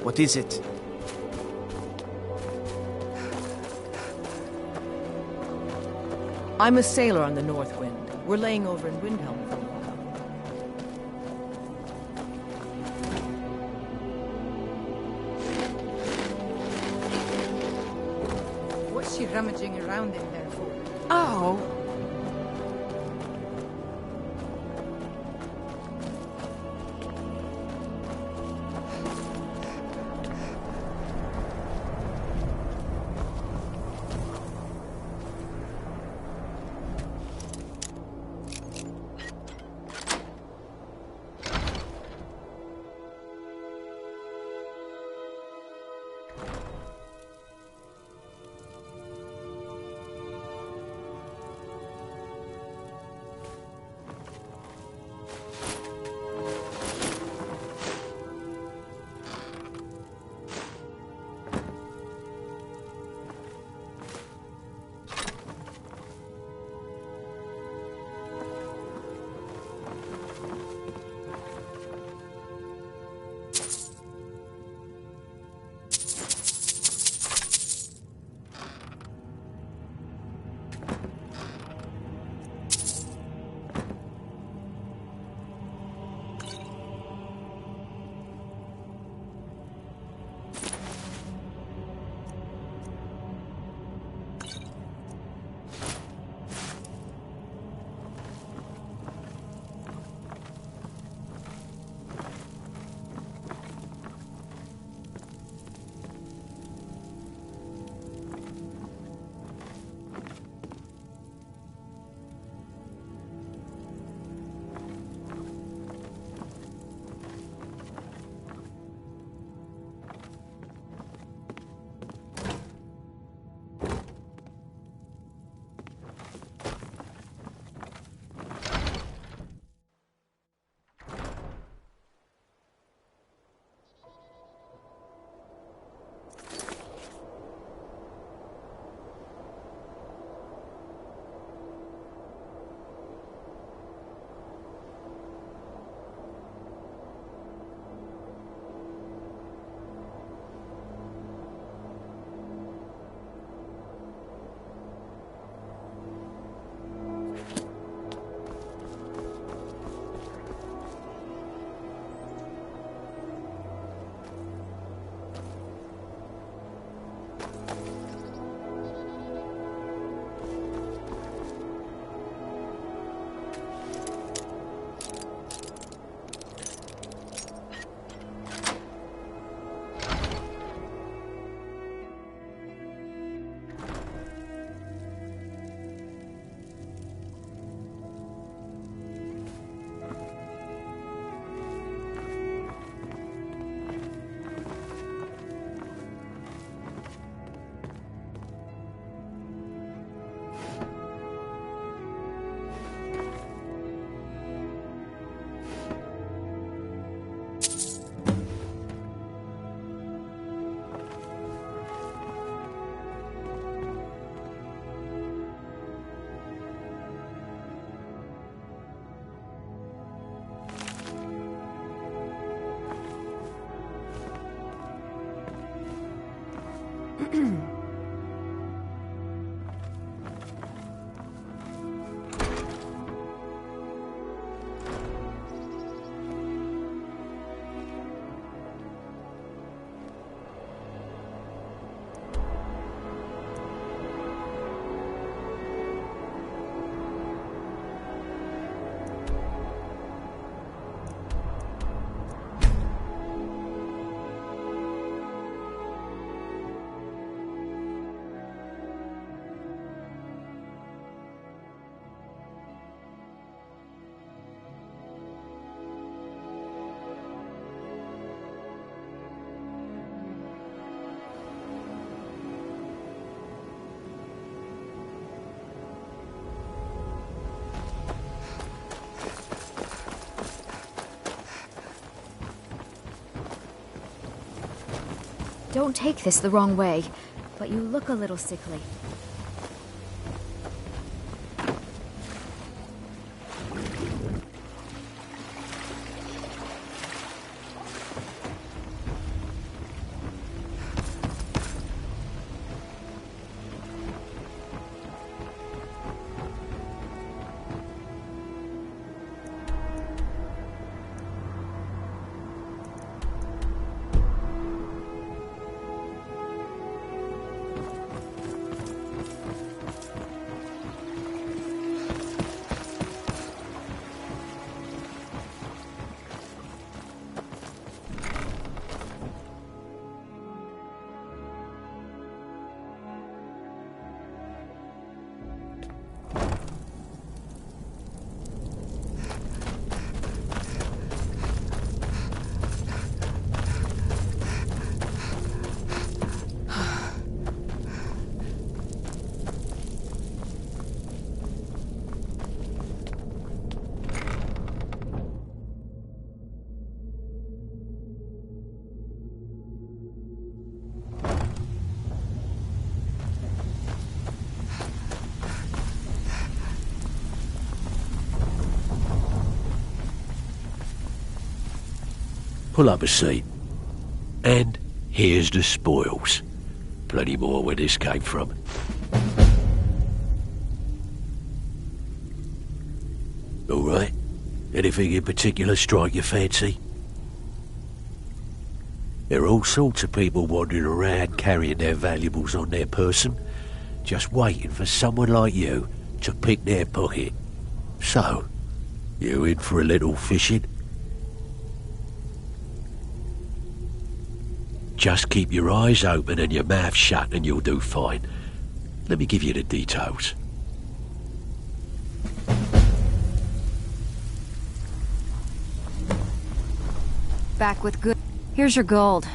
What is it? I'm a sailor on the North Wind. We're laying over in Windhelm for a while. What's she rummaging around in there for? Oh! Don't take this the wrong way, but you look a little sickly. Pull up a seat. And here's the spoils. Plenty more where this came from. All right. Anything in particular strike your fancy? There are all sorts of people wandering around carrying their valuables on their person, just waiting for someone like you to pick their pocket. So, you in for a little fishing? Just keep your eyes open and your mouth shut and you'll do fine. Let me give you the details. Back with good... Here's your gold.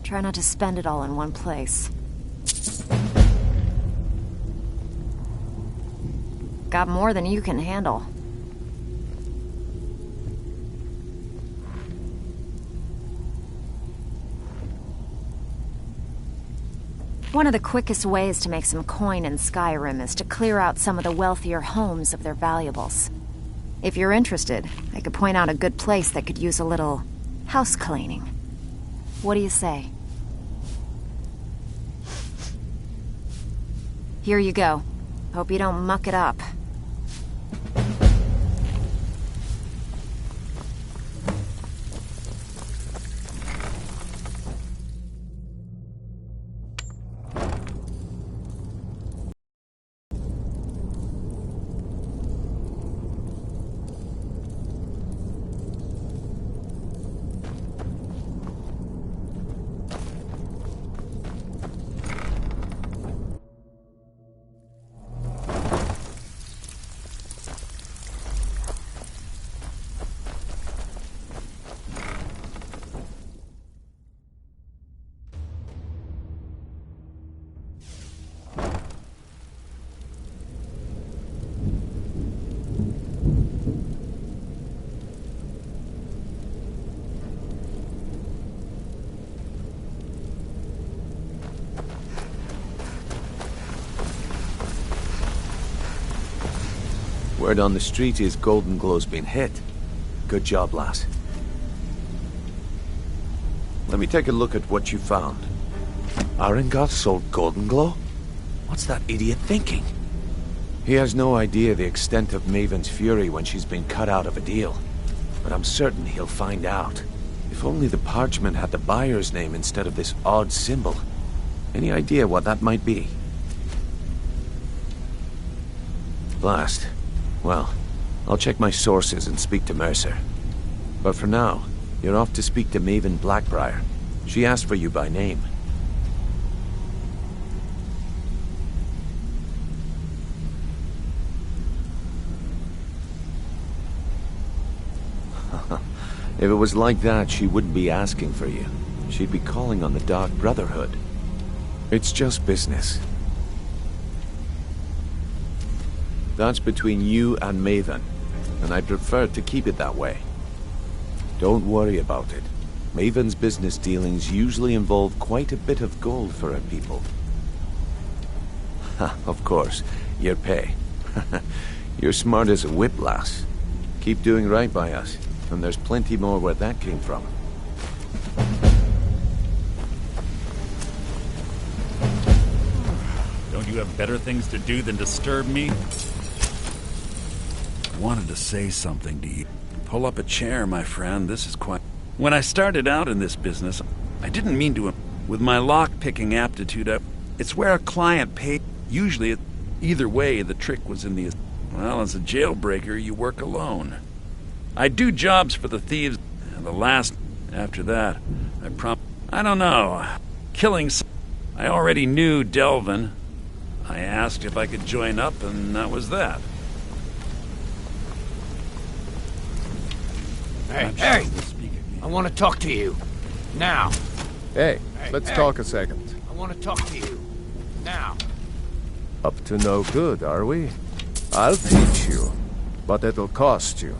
Try not to spend it all in one place. Got more than you can handle. One of the quickest ways to make some coin in Skyrim is to clear out some of the wealthier homes of their valuables. If you're interested, I could point out a good place that could use a little house cleaning. What do you say? Here you go. Hope you don't muck it up. Word on the street is Golden Glow's been hit. Good job, lass. Let me take a look at what you found. Arengoth sold Golden Glow? What's that idiot thinking? He has no idea the extent of Maven's fury when she's been cut out of a deal. But I'm certain he'll find out. If only the parchment had the buyer's name instead of this odd symbol. Any idea what that might be? Blast. Well, I'll check my sources and speak to Mercer. But for now, you're off to speak to Maven Blackbriar. She asked for you by name. If it was like that, she wouldn't be asking for you. She'd be calling on the Dark Brotherhood. It's just business. That's between you and Maven, and I prefer to keep it that way. Don't worry about it. Maven's business dealings usually involve quite a bit of gold for her people. Ha, of course, your pay. You're smart as a whip, lass. Keep doing right by us, and there's plenty more where that came from. Don't you have better things to do than disturb me? I wanted to say something to you. Pull up a chair, my friend. This is quite... When I started out in this business, I didn't mean to... With my lock-picking aptitude, it's where a client paid. Usually, either way, the trick was in the... Well, as a jailbreaker, you work alone. I do jobs for the thieves, and the last... After that, I don't know. Killing... I already knew Delvin. I asked if I could join up, and that was that. Hey! I want to talk to you. Now. Hey, let's talk a second. I want to talk to you. Now. Up to no good, are we? I'll teach you, but it'll cost you.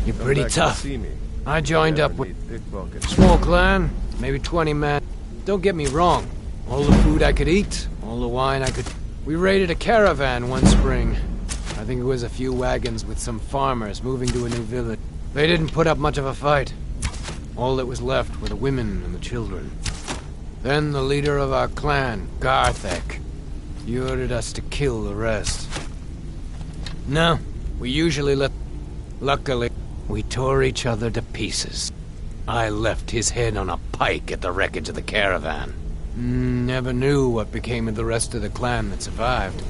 You're pretty Come back to tough. see me. I joined up with small clan, maybe 20 men. Don't get me wrong. All the food I could eat, all the wine I could... We raided a caravan one spring. I think it was a few wagons with some farmers moving to a new village. They didn't put up much of a fight. All that was left were the women and the children. Then the leader of our clan, Garthek, he ordered us to kill the rest. No, we usually let... Luckily, we tore each other to pieces. I left his head on a pike at the wreckage of the caravan. Never knew what became of the rest of the clan that survived.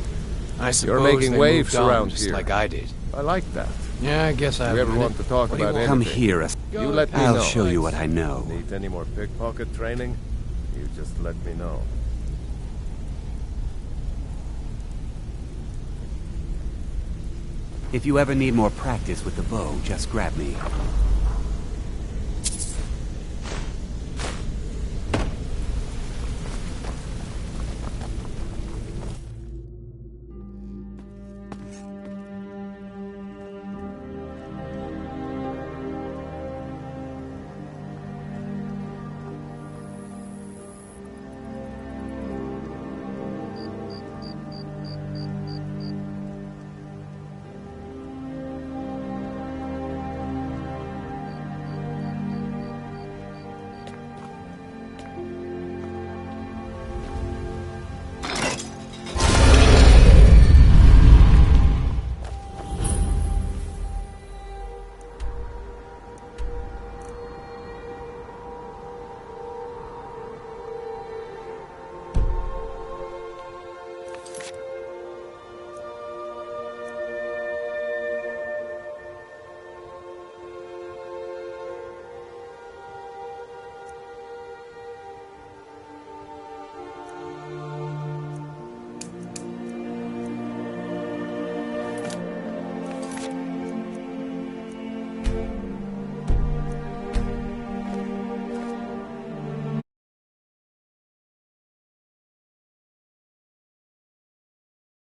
I suppose You're making they waves moved on around just here. like I did. I like that. Yeah, I guess I If you ever want to talk about anything, Come here. you let me know. I'll show you what I know. Need any more pickpocket training? You just let me know. If you ever need more practice with the bow, just grab me.